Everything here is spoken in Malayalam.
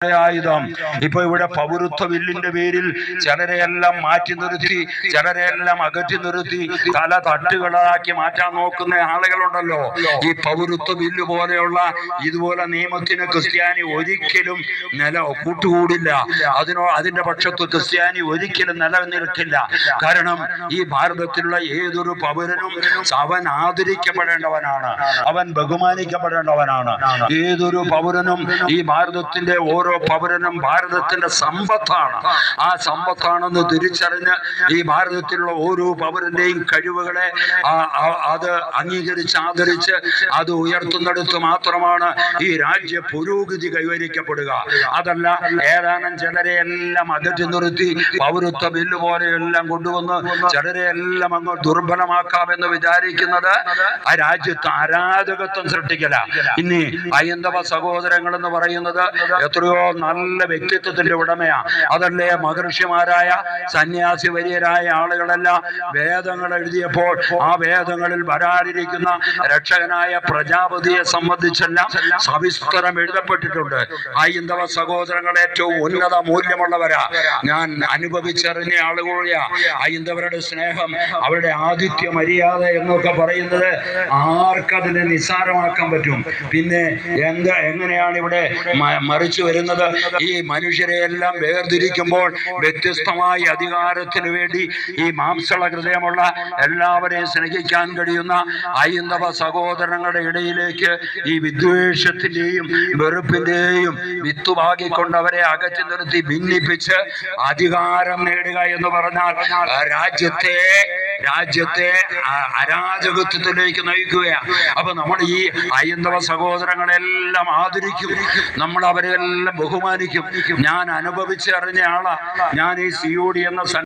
ആയുധം. ഇപ്പൊ ഇവിടെ പൗരത്വ ബില്ലിന്റെ പേരിൽ ചിലരെയെല്ലാം മാറ്റി നിർത്തി, ചിലരെയെല്ലാം അകറ്റി നിർത്തി തല തട്ടുകളാക്കി മാറ്റാൻ നോക്കുന്ന ആളുകളുണ്ടല്ലോ. ഈ പൗരത്വ ബില്ല് പോലെയുള്ള ഇതുപോലെ നിയമത്തിന് ക്രിസ്ത്യാനി ഒരിക്കലും കൂട്ടുകൂടില്ല. അതിന്റെ പക്ഷത്ത് ക്രിസ്ത്യാനി ഒരിക്കലും നിലനിൽക്കില്ല. കാരണം ഈ ഭാരതത്തിലുള്ള ഏതൊരു പൗരനും അവൻ ആദരിക്കപ്പെടേണ്ടവനാണ്, അവൻ ബഹുമാനിക്കപ്പെടേണ്ടവനാണ്. ഏതൊരു പൗരനും ഈ ഭാരതത്തിന്റെ ഓരോ പൗരനും ഭാരതത്തിന്റെ സമ്പത്താണ്. ആ സമ്പത്താണെന്ന് തിരിച്ചറിഞ്ഞ് ഈ ഭാരതത്തിലുള്ള ഓരോ പൗരന്റെയും കഴിവുകളെ അത് അംഗീകരിച്ച് ആദരിച്ച് അത് ഉയർത്തുന്നിടത്ത് മാത്രമാണ് ഈ രാജ്യ പുരോഗതി കൈവരിക്കപ്പെടുക. അതല്ല ഏതാനും ചിലരെ എല്ലാം അകറ്റി നിർത്തി പൗരത്വ ബില്ല് പോലെയെല്ലാം കൊണ്ടുവന്ന് ചിലരെ എല്ലാം അങ്ങ് ദുർബലമാക്കാമെന്ന് വിചാരിക്കുന്നത് ആ രാജ്യത്ത് അരാജകത്വം സൃഷ്ടിക്കല. ഇനി ഹൈന്ദവ സഹോദരങ്ങൾ എന്ന് പറയുന്നത് എത്രയോ നല്ല വ്യക്തിത്വത്തിന്റെ ഉടമയാ. അതല്ലേ മഹർഷിമാരായ സന്യാസി വര്യരായ ആളുകളെല്ലാം വേദങ്ങൾ എഴുതിയപ്പോൾ ആ വേദങ്ങളിൽ വരാനിരിക്കുന്ന രക്ഷകനായ പ്രജാപതിയെ സംബന്ധിച്ചെല്ലാം സവിസ്തരം എഴുതപ്പെട്ടിട്ടുണ്ട്. ഹൈന്ദവ സഹോദരങ്ങൾ ഏറ്റവും ഉന്നത മൂല്യമുള്ളവരാ. ഞാൻ അനുഭവിച്ചറിഞ്ഞ ആളുകളാ. ഹൈന്ദവരുടെ സ്നേഹം, അവരുടെ ആതിഥ്യ മര്യാദ എന്നൊക്കെ പറയുന്നത് ആർക്കതിനെ നിസ്സാരമാക്കാൻ പറ്റും? പിന്നെ എങ്ങനെയാണ് ഇവിടെ മറിച്ചു വരുന്നത്? ഈ മനുഷ്യരെയെല്ലാം വേർതിരിക്കുമ്പോൾ വ്യത്യസ്തമായ അധികാരത്തിന് വേണ്ടി ഈ മാംസള ഹൃദയമുള്ള എല്ലാവരെയും സ്നേഹിക്കാൻ കഴിയുന്ന ഹൈന്ദവ സഹോദരങ്ങളുടെ ഇടയിലേക്ക് ഈ വിദ്വേഷത്തിന്റെയും വെറുപ്പിന്റെയും വിത്തുപാകിക്കൊണ്ടവരെ അകറ്റി നിർത്തി ഭിന്നിപ്പിച്ച് അധികാരം നേടുക എന്ന് പറഞ്ഞാൽ രാജ്യത്തെ അരാജകത്വത്തിലേക്ക് നയിക്കുകയാണ്. അപ്പൊ നമ്മൾ ഈ ഹൈന്ദവ സഹോദരങ്ങളെല്ലാം ആദരിക്കും, നമ്മൾ അവരെല്ലാം ബഹുമാനിക്കും. ഞാൻ അനുഭവിച്ചറിഞ്ഞ ആളാ. ഞാൻ ഈ COD എന്ന